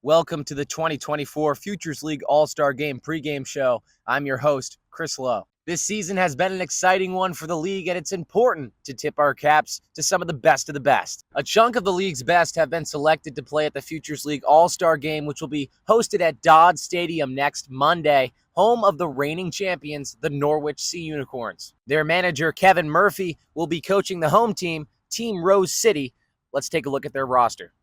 Welcome to the 2024 Futures League All-Star Game pregame show. I'm your host, Chris Lowe. This season has been an exciting one for the league, and it's important to tip our caps to some of the best. A chunk of the league's best have been selected to play at the Futures League All-Star Game, which will be hosted at Dodd Stadium next Monday, home of the reigning champions, the Norwich Sea Unicorns. Their manager, Kevin Murphy, will be coaching the home team, Team Rose City. Let's take a look at their roster.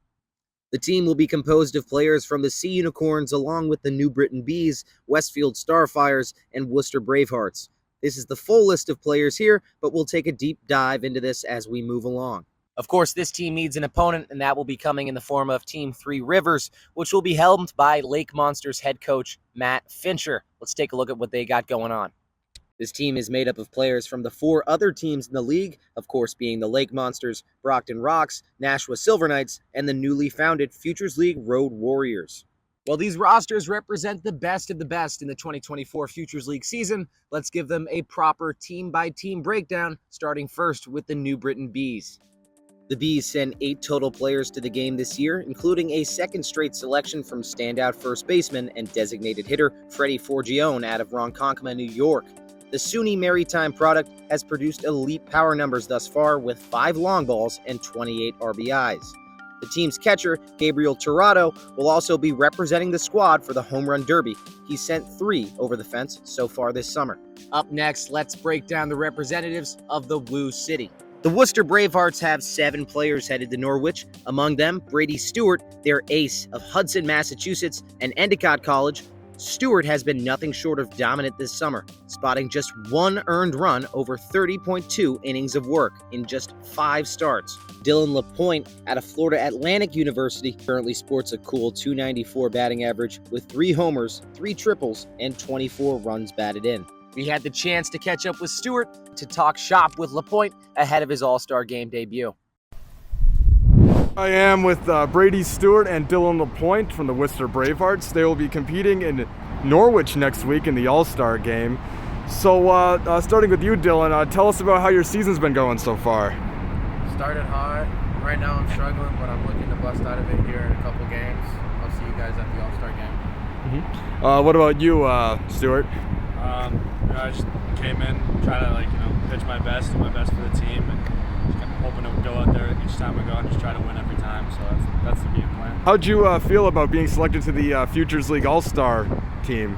The team will be composed of players from the Sea Unicorns along with the New Britain Bees, Westfield Starfires, and Worcester Bravehearts. This is the full list of players here, but we'll take a deep dive into this as we move along. Of course, this team needs an opponent, and that will be coming in the form of Team Three Rivers, which will be helmed by Lake Monsters head coach Matt Fincher. Let's take a look at what they got going on. This team is made up of players from the four other teams in the league, of course being the Lake Monsters, Brockton Rocks, Nashua Silver Knights, and the newly founded Futures League Road Warriors. While these rosters represent the best of the best in the 2024 Futures League season, let's give them a proper team-by-team breakdown, starting first with the New Britain Bees. The Bees send 8 total players to the game this year, including a second straight selection from standout first baseman and designated hitter Freddie Forgione out of Ronkonkoma, New York. The SUNY Maritime product has produced elite power numbers thus far with 5 long balls and 28 RBIs. The team's catcher, Gabriel Tirado, will also be representing the squad for the Home Run Derby. He's sent 3 over the fence so far this summer. Up next, let's break down the representatives of the Woo City. The Worcester Bravehearts have 7 players headed to Norwich. Among them, Brady Stewart, their ace of Hudson, Massachusetts, and Endicott College. Stewart has been nothing short of dominant this summer, spotting just 1 earned run over 30.2 innings of work in just 5 starts. Dylan LaPointe out of Florida Atlantic University currently sports a cool .294 batting average with 3 homers, 3 triples, and 24 runs batted in. We had the chance to catch up with Stewart to talk shop with LaPointe ahead of his All-Star Game debut. I am with Brady Stewart and Dylan LaPointe from the Worcester Bravehearts. They will be competing in Norwich next week in the All-Star Game. So starting with you, Dylan, tell us about how your season's been going so far. Started hot. Right now I'm struggling, but I'm looking to bust out of it here in a couple games. I'll see you guys at the All-Star Game. Mm-hmm. What about you, Stewart? I just came in, trying to pitch my best, do my best for the team, and just hoping to go out there each time we go and just try to win every time. So that's the game plan. How'd you feel about being selected to the Futures League All-Star team?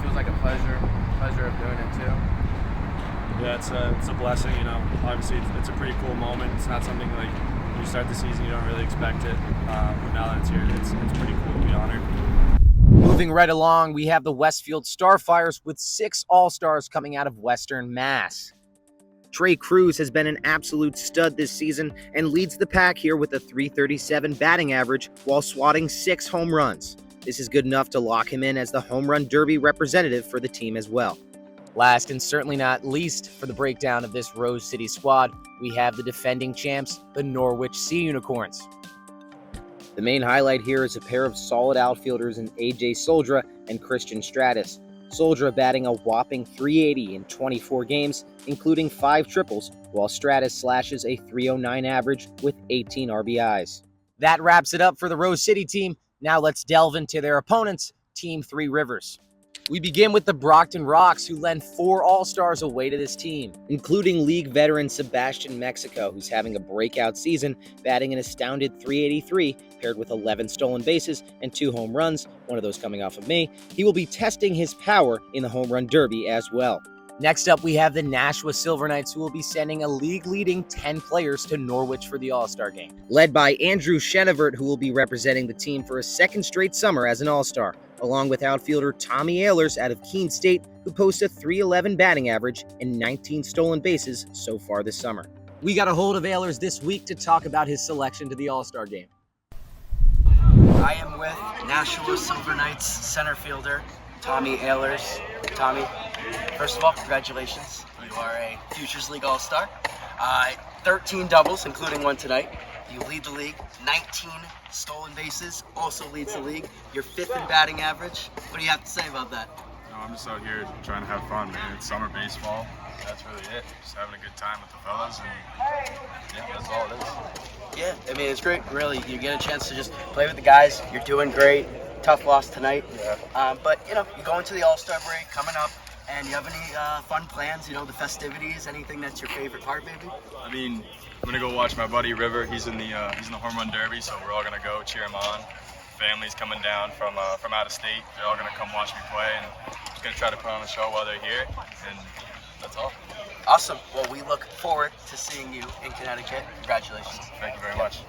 Feels like a pleasure of doing it too. Yeah, it's a blessing. Obviously it's a pretty cool moment. It's not something like when you start the season you don't really expect it, but now that it's here, it's pretty cool to be honored. Moving right along, we have the Westfield Starfires with 6 All-Stars coming out of Western Mass. Trey Cruz has been an absolute stud this season and leads the pack here with a .337 batting average while swatting 6 home runs. This is good enough to lock him in as the Home Run Derby representative for the team as well. Last and certainly not least for the breakdown of this Rose City squad, we have the defending champs, the Norwich Sea Unicorns. The main highlight here is a pair of solid outfielders in AJ Soldra and Christian Stratus. Soldra batting a whopping .380 in 24 games, including 5 triples, while Stratus slashes a .309 average with 18 RBIs. That wraps it up for the Rose City team. Now let's delve into their opponents, Team Three Rivers. We begin with the Brockton Rocks, who lend 4 All-Stars away to this team, including league veteran Sebastian Mexico, who's having a breakout season, batting an astounded .383, paired with 11 stolen bases and 2 home runs, one of those coming off of me. He will be testing his power in the Home Run Derby as well. Next up, we have the Nashua Silver Knights, who will be sending a league-leading 10 players to Norwich for the All-Star Game. Led by Andrew Shenevert, who will be representing the team for a 2nd straight summer as an All-Star, along with outfielder Tommy Ehlers out of Keene State, who posts a .311 batting average and 19 stolen bases so far this summer. We got a hold of Ehlers this week to talk about his selection to the All-Star Game. I am with Nashua Silver Knights center fielder Tommy Ehlers. Tommy, first of all, congratulations. You are a Futures League All-Star. 13 doubles, including one tonight. You lead the league. 19 stolen bases, also leads the league. You're 5th in batting average. What do you have to say about that? I'm just out here trying to have fun, man. It's summer baseball. that's really it. Just having a good time with the fellas, and yeah, that's all it is. Yeah, I mean, it's great, really. You get a chance to just play with the guys. You're doing great. Tough loss tonight. Yeah. But, you go into the All-Star break coming up, and you have any fun plans, the festivities, anything that's your favorite part, maybe? I mean, I'm gonna go watch my buddy River. He's in the home run derby, so we're all gonna go cheer him on. Family's coming down from out of state. They're all gonna come watch me play, and just gonna try to put on a show while they're here, and that's all. Awesome. Well, we look forward to seeing you in Connecticut. Congratulations. Thank you very much.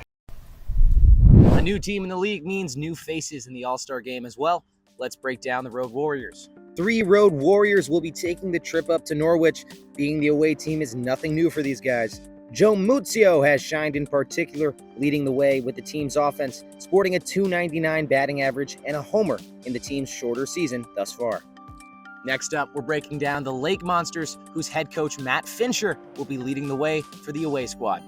A new team in the league means new faces in the All-Star game as well. Let's break down the Road Warriors. 3 Road Warriors will be taking the trip up to Norwich. Being the away team is nothing new for these guys. Joe Muzio has shined in particular, leading the way with the team's offense, sporting a .299 batting average and a homer in the team's shorter season thus far. Next up, we're breaking down the Lake Monsters, whose head coach Matt Fincher will be leading the way for the away squad.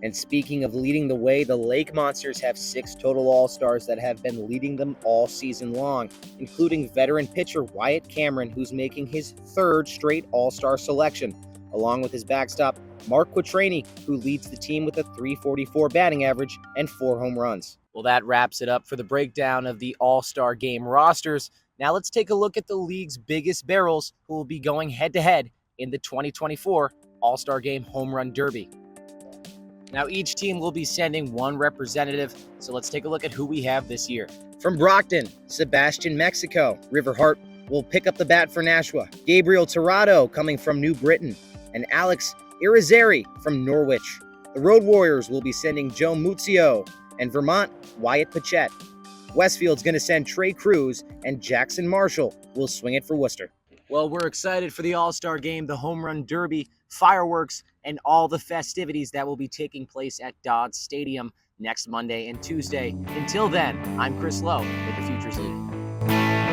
And speaking of leading the way, the Lake Monsters have 6 total All-Stars that have been leading them all season long, including veteran pitcher Wyatt Cameron, who's making his 3rd straight All-Star selection, along with his backstop Mark Quattrani, who leads the team with a .344 batting average and 4 home runs. Well, that wraps it up for the breakdown of the All-Star game rosters. Now let's take a look at the league's biggest barrels who will be going head-to-head in the 2024 All-Star Game Home Run Derby. Now, each team will be sending 1 representative, so let's take a look at who we have this year. From Brockton, Sebastian Mexico. River Hart will pick up the bat for Nashua. Gabriel Tirado coming from New Britain, and Alex Irizarry from Norwich. The Road Warriors will be sending Joe Muzio, and Vermont, Wyatt Pachette. Westfield's going to send Trey Cruz, and Jackson Marshall will swing it for Worcester. Well, we're excited for the All-Star Game, the Home Run Derby, fireworks, and all the festivities that will be taking place at Dodge Stadium next Monday and Tuesday. Until then, I'm Chris Lowe with the Futures League.